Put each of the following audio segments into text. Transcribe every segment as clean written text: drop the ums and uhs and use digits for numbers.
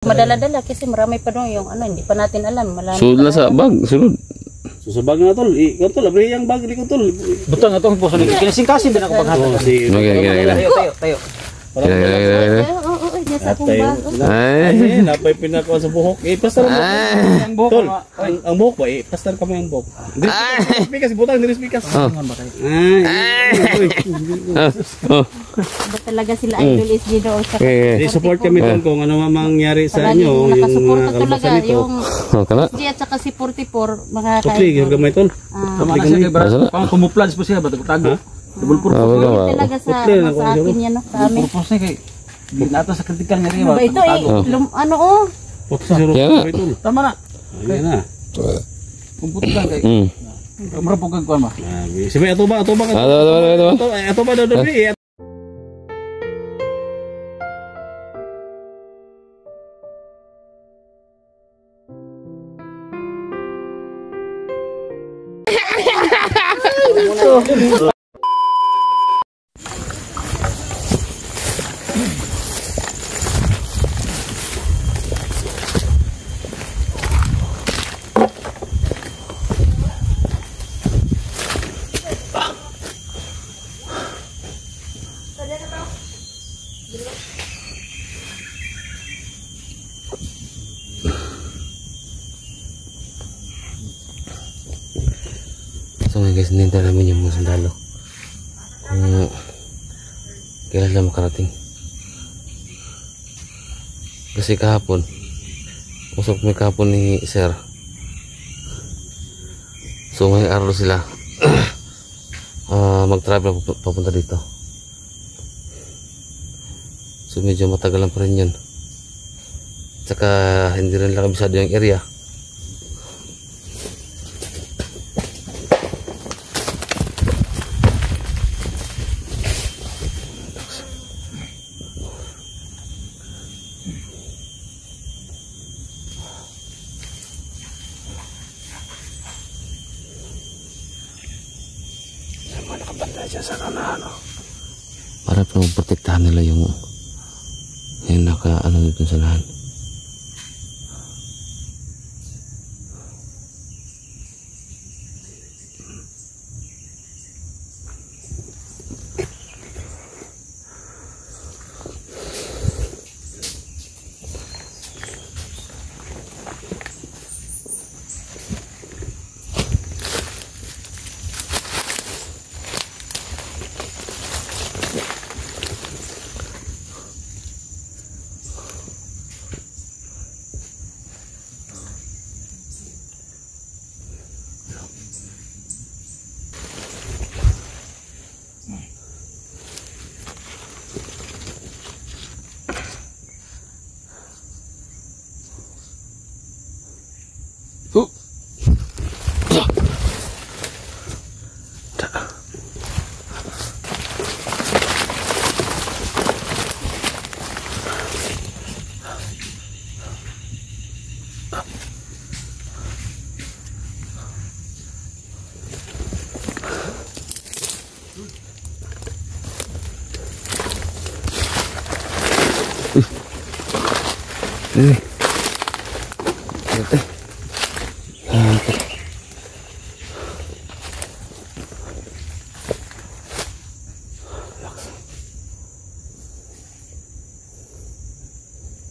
Madala-dala kasi marami pa doon yung ano, hindi pa natin alam. Sulod na sa bag, sulod. So sa bag na tol, tol, abri yang bag ko tol. Butang ato ang puso ni kinasingkasin din ako paghatag. Tayo. Oo, nasa akong bag. Ay, napay pinako sa buhok. Pastar mo. Ang buhok. Tol, ang buhok ba? Pastar kami ang buhok. Speakas, butang diri speakas. Ba talaga sila idol is Gino o sa support kami tol kung ano mangyari sa inyo, yung kalbasan nito. Kana. Si at saka si 44 mga Okay, yung gamay tol. Tama na siya kay Brad. Pang kumuplans po siya ba tago. Double purpose. Talaga sa akin yan, no? Sa amin. Purpose kay nato sa critical niya rin. Ba ito ano oh. Tama na. Ayan na. Kumput lang kay. Marapog kang kuan ba? Sabi ato ba? Ato ba daw. So guys, ninta namin yung mga sundalo. Kailan lang makarating. Kasi kahapon, usap may kahapon ni Sir. So may araw sila mag-travel papunta dito. So medyo matagal lang pa rin yun. Tsaka hindi rin lang kabisado yung area. Nakabanda dyan sa kanahan, para pa protektahan nila yung naka-ano dito sa lahan.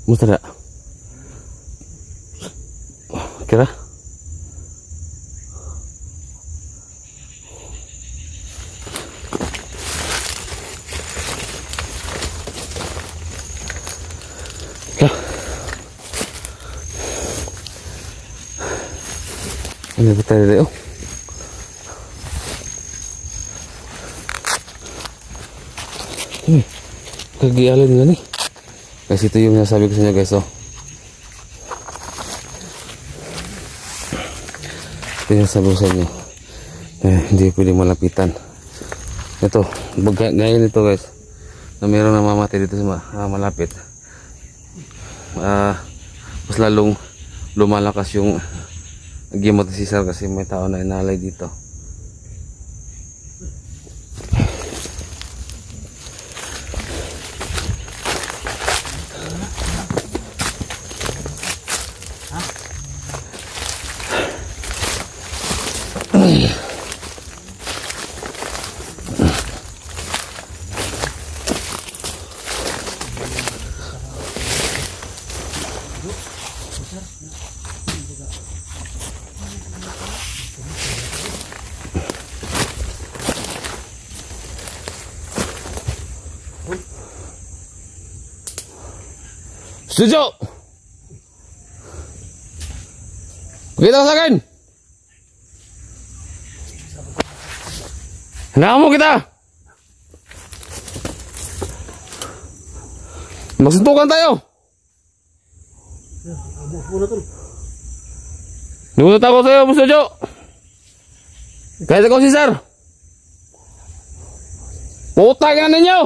Musta dah? Kira? Ini betul deh. Kegiatan juga nih. Guys, itu yung nasabi ko sa inyo guys, oh. Ito yung nasabi ko sa inyo. Hindi pwede malapitan. Ito, gaya nito guys, na mayroong namamatay dito sa malapit. Mas lalong lumalakas yung gimot si Sir kasi may tao na inalay dito. Setuju? Kita rasakan. Kenapa kita? Magsuntukan tayo. Ngunit ako sa'yo, Setuju. Kahit ako si Sir. Putang na ninyo.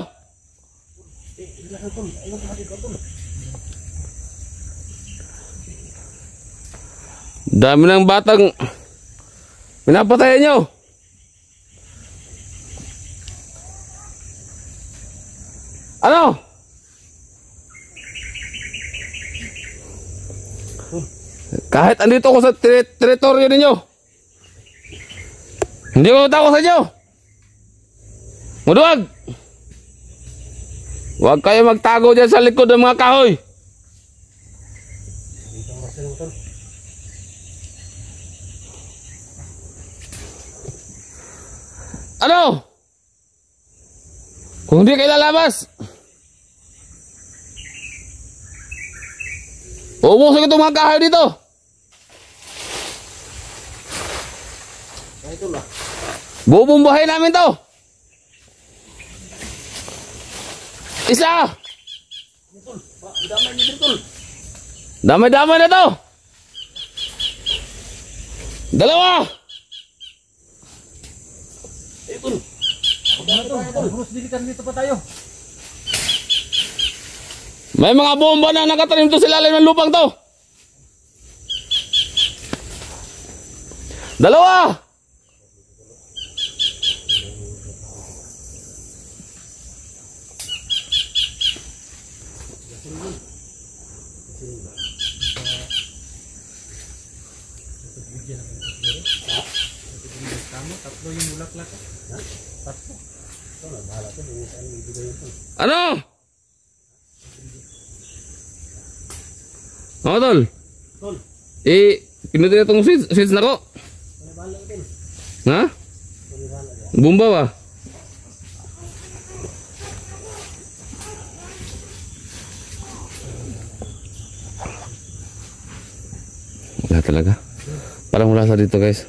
Dami ng batang pinapatayan nyo. Ano? Kahit andito ako sa teritoryo ninyo, hindi ko takot sa inyo. Maduwag. Huwag kayo magtago dyan sa likod ng mga kahoy. Ano? Kung hindi kayo lalabas, ubusin ko itong mga kahoy dito. Bubumbuhay namin to. Isa. Damay-damay na to. Dalawa. May mga bomba na nakatanim to sa ilalim ng lupang to. Dalawa. Ano? Mga tol. Pinutin na itong switch na ko. Ha? Bumba ba? Wala talaga. Parang wala sa dito guys.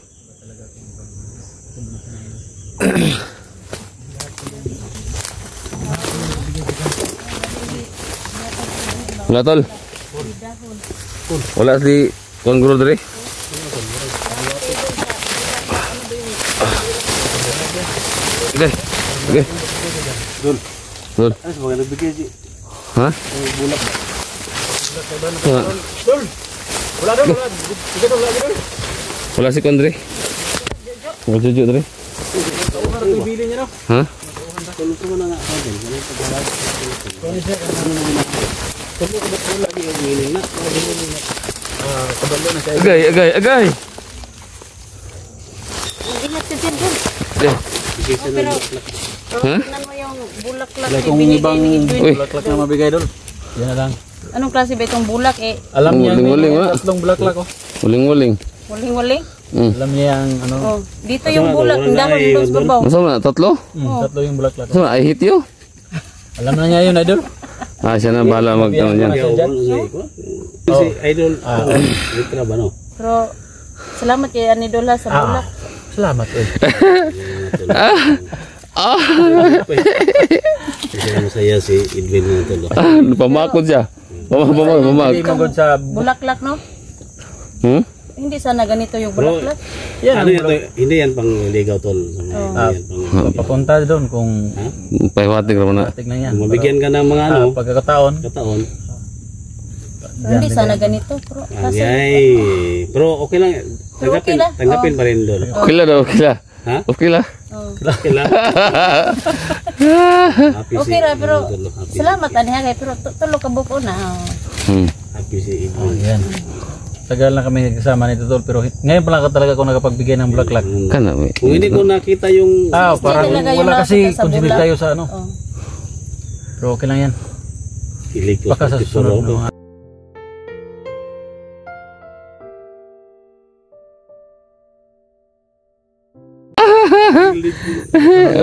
Wala tol. Wala si Kuang Guru dari. Okay. Okay. Dul. Dul. Ano sebagai nagbigay si? Ha? Bulak. Dul. Wala dul, wala. Sige dul lagi dul. Wala si Kuang dari. Wala Jojo dari. Bibili niya no. Ha? Tulong mo na nga ako din. Kung siya tulong ko ba lagi bibili na. Kabalo na siya. Agay. Ingat ka dyan, dun. Pero, Ha? tingnan mo yung bulaklak. Kung ibang bulaklak na mabigay dul. Yan na lang. Anong klase ba itong bulak eh? Alam niya Uling-uling, may wa? tatlong bulaklak oh. Uling-uling. Waling-waling? Alam niya ang ano. Oh, dito yung bulak. Ang dahon doon sa babaw. Masa na? Tatlo? Tatlo yung bulaklak. So, I hit you? Alam na niya yun idol. Ah, siya na bahala magtanong yan. Si idol. Litra ba no? Pero, salamat kay Anidola sa bulak. Salamat eh. Saya si Edwin na ito. Pamakod siya. Pamak. Sa Bulaklak, no? Hmm? Hindi sana ganito yung bulaklak. yan, ano yan, hindi yan pang ligaw tol. Papunta doon kung Pahiwatig naman na. tignan yan. Kung mabigyan ka ng mga ano, pagkakataon. Hindi sana ganito. Pero, kasi, Pero okay lang. okay lang. Tanggapin pa rin doon. Okay lang daw, okay lang. Ha? Okay lang. Okay lang. okay ra, pero salamat aniha kay pero tulo ka buko na. Happy si Edwin. Yan. tagal na kami nagsama nito tol, pero ngayon pa lang talaga ako nakapagbigay ng bulaklak. Kana may. Kung hindi ko nakita yung Parang talaga yung wala kasi nakita sa concentrate bulak. tayo sa ano. Oh. Pero okay lang yan. kilig ko. Baka sa susunod na mga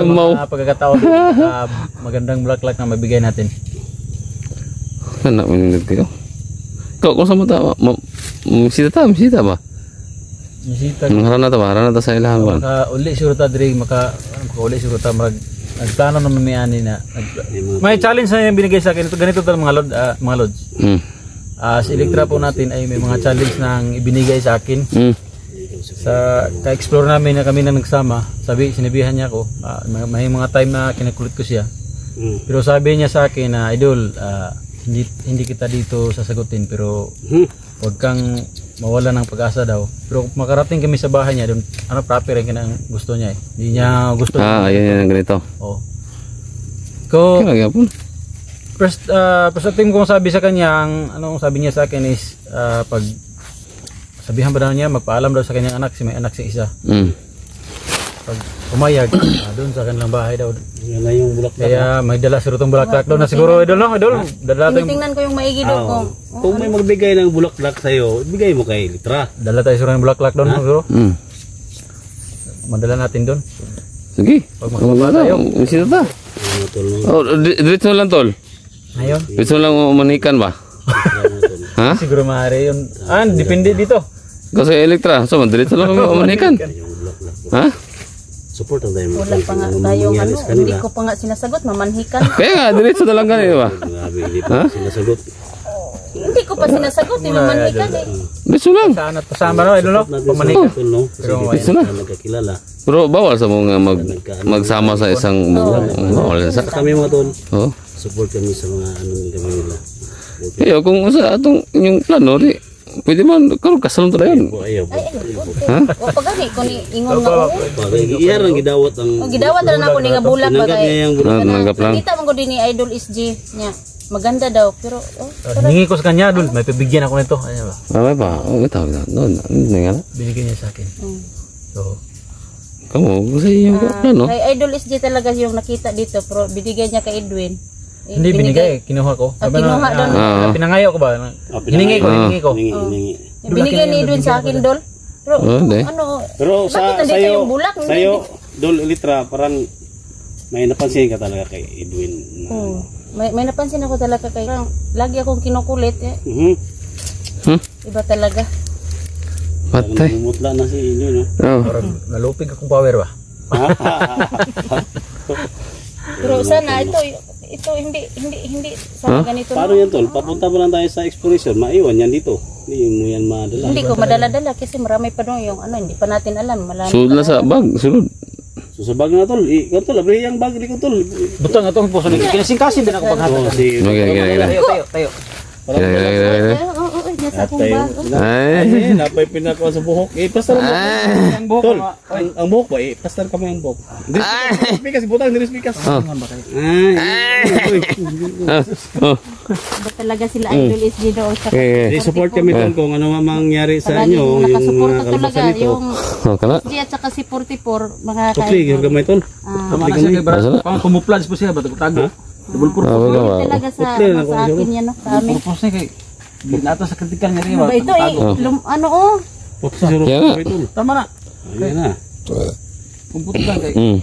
Mau. pagkakataon magandang bulaklak na mabigay natin. Kana minit kayo. Kau kung sa mata misita ba? Misita Harana ta sa ilahan ba? maka-uli siguro ta diri maka-uli siguro ta nagplano naman may ani na may challenge na yung binigay sa akin ito ganito tal mga lods. Sa Electra po natin ay may mga challenge na ibinigay sa akin. Sa ka-explore namin na kami na nagsama, sinabihan niya ako, may mga time na kinakulit ko siya. Pero sabi niya sa akin na idol, hindi kita dito sasagutin pero huwag kang mawala ng pag-asa daw. Pero makarating kami sa bahay niya, doon proper rin ang gusto niya eh. Hindi niya gusto. Yan ganito. Oh. Ko Kaya gyapon. first thing kong sabi sa kanya, anong sabi niya sa akin is pag sabihan ba daw niya magpaalam daw sa kanyang anak, may anak si isa. Pag umayag, doon sa kanilang bahay daw. Yan na yung bulaklak. Kaya may dala si Rutong bulaklak daw na siguro idol no, idol. Dala tayo Tingnan ko yung maigi doon kung Kung may magbigay ng bulaklak sa'yo, bigay mo kay Litra. dala tayo siguro ng bulaklak doon siguro. Madala natin doon. Sige. Pag makababa tayo. Misita ta. Ano tol no? Oh, diretso lang tol. Ngayon, Diretso lang manikan ba? Ha? siguro maaari yun. Depende dito. Kasi Electra, so diretso lang kami manikan. Yung bulaklak. Ha? Support ang tayo mo. wala pa nga tayong ano, hindi ko pa nga sinasagot, mamanhikan. Kaya nga diretso na lang ganito ba? Grabe, hindi pa sinasagot. Hindi ko pa sinasagot, mamanhikan eh. Diretso lang. Saan at pasama no, idol no? Natin Pamanika. sa tol no? Kasi Pero hindi ayun. pa nagkakilala. Pero bawal sa mga magsama sa isang bawal sa. Kami mga tol, Oh. support kami sa mga ano kami nila. Kaya kung sa atong inyong plano di pwede man karon kasalon ta dayon. Ayaw. O pagani ko ni ingon nga oo. Iyar ang gidawat ang O gidawat na ako ni nga bulak tinanggap bagay. niya yung bulaklak. Nanggap lang. Kita man ko din ni Idol SG niya. Maganda daw pero Hingi ko sa kanya dul, may pabigyan ako nito. Ano ba? Ay pa, oh itaw na. No, nga. Binigyan niya sa akin. So, Kamu kasi yung plano. kay Idol SG talaga yung nakita dito pero binigay niya kay Edwin. hindi binigay, kinuha ko. Sabi kinuha doon. Pinangayo ko ba? Hiningi ko. Hiningi. Binigay ni Edwin sa akin dol. Pero Hindi. ano, Pero bakit nandito sa'yo, yung bulak? sa'yo, Dol Litra, parang may napansin ka talaga kay Edwin. Na, May napansin ako talaga kay lagi akong kinukulit eh. Iba talaga. Patay. Namumutla na si Edwin, no? Oh. Parang nalupig akong power ba? Pero sana ito hindi sana ganito. Paano yan, Tol? Papunta mo lang tayo sa exploration, maiwan yan dito. Hindi mo yan madala. Hindi ko madala-dala kasi marami pa doon yung ano, hindi pa natin alam. Sulod na sa bag, sulod. So sa bag na, Tol, ikaw, Tol, abri yung bag, ikaw, Tol. Butang atong puso nito. Kinasingkasin din ako paghatag. Si Gila. Tayo. Oo, nasa akong bag. Ay. napay pinakawa sa buhok. Pastar mo. Ang buhok Tol, ko. ang buhok ba, pastar ka mo yung buhok. Spikas, butang, hindi spikas. Oh. Oh. Iba talaga sila Idol SG doon sa Support kami, Tol, kung ano mangyari sa inyo, yung nakasuporta mga talaga kalabasan nito. yung Oh, kana. SG at saka si 44 mga Okay, yung gamay, Tol. Tama na siya kay Brad. Pang kumuplans po siya ba tago. Double purpose. talaga sa akin yan no, sa amin. Purpose niya kay nato sa critical niya rin. Ba ito ano oh. Kaya nga. Tama na. Ayan na. Kumputo lang kay.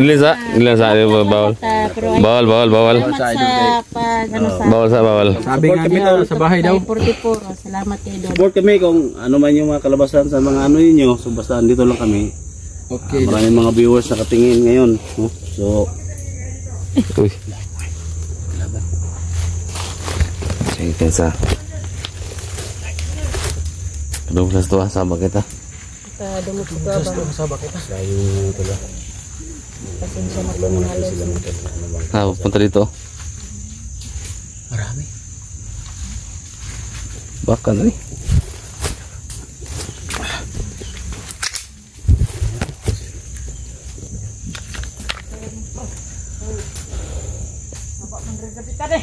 Lisa, bawal. Bawal. Bawal. Sabi nga niya sa bahay daw. 44. Salamat kay Idol. Support kami kung ano man yung mga kalabasan sa mga ano ninyo. So basta andito lang kami. Okay. Maraming mga viewers na katingin ngayon. No? So, Uy. Sige, sa. 12 to sabak kita. Kadumot ito abang. Sabak kita. Layo ito lang. Pasensya na po mga halos. Punta dito. Marami. Baka na rin. Ada.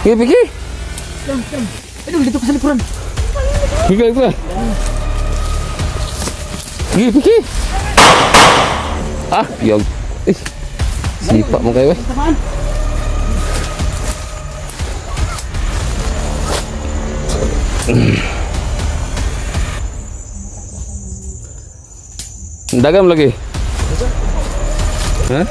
Pergi. Aduh, dito ka sa likuran. Pergi. Pergi. Ah, yang. Sipak mo kayo. Dagam lagi. Hah?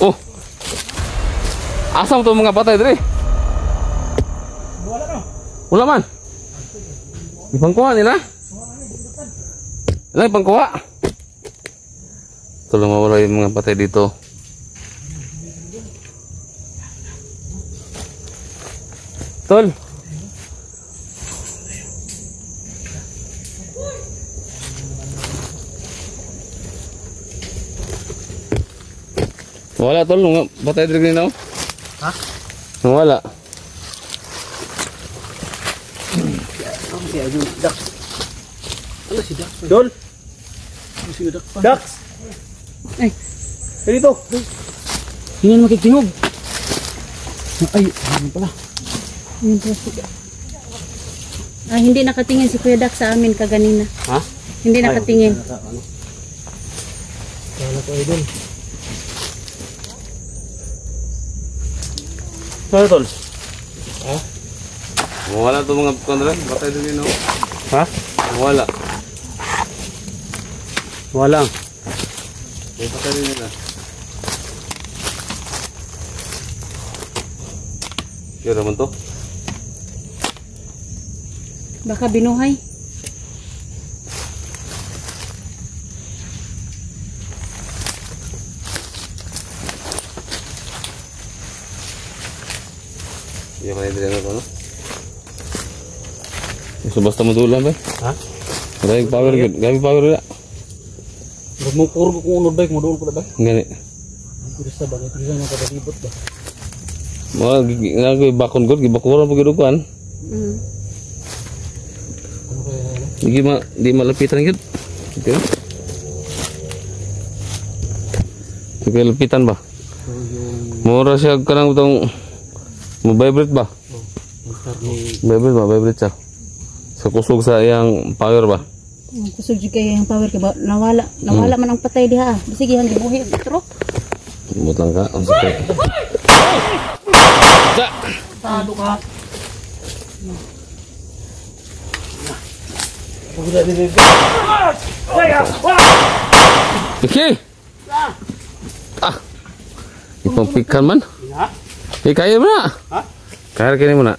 Oh. Asam tuh mga patay diri. Wala man. Ipangkuha nila. Wala ipangkuha. Tulong mawala yung mga patay dito. Tol. Wala tol, mga patay diri na. Ha? Wala. Ano si Dax? Dol. Ano si Dax? Dax. Ay. Dito. Hindi na makikinog. Ay, ano pala? Yung plastic. Hindi nakatingin si Kuya Dax sa amin kaganina. Ha? Hindi nakatingin. Kala ko idol. Ano tol? Wala to mga kondra, patay diri na. Ha? Wala. Walang. May patay diri na. Kira man to? Baka binuhay. Iya man diri na to, no? So basta madulan ba? Ha? Gabi power gud, gabi power na. Rumukor ko kung unod ba, modul ko na ba? Gani. Kurista ba? Kurista na kadalibot ba? Mga nagawi bakon gud, gibakuran pag gidukan. Ano kaya? Di malapitan gud. Okay. Sige lapitan ba? Mura siya kanang utang mo-vibrate ba? Vibrate siya. Sa kusog sa iyang power ba? Kusog juga yung power kay nawala man ang patay diha. Sige hang gibuhi tro. Butang ka, ang sakit. Ja. Tado ka. Okay. Ah. Ipang pikan man. Ha? Kaya mo na. Ha? Kaya kini mo na.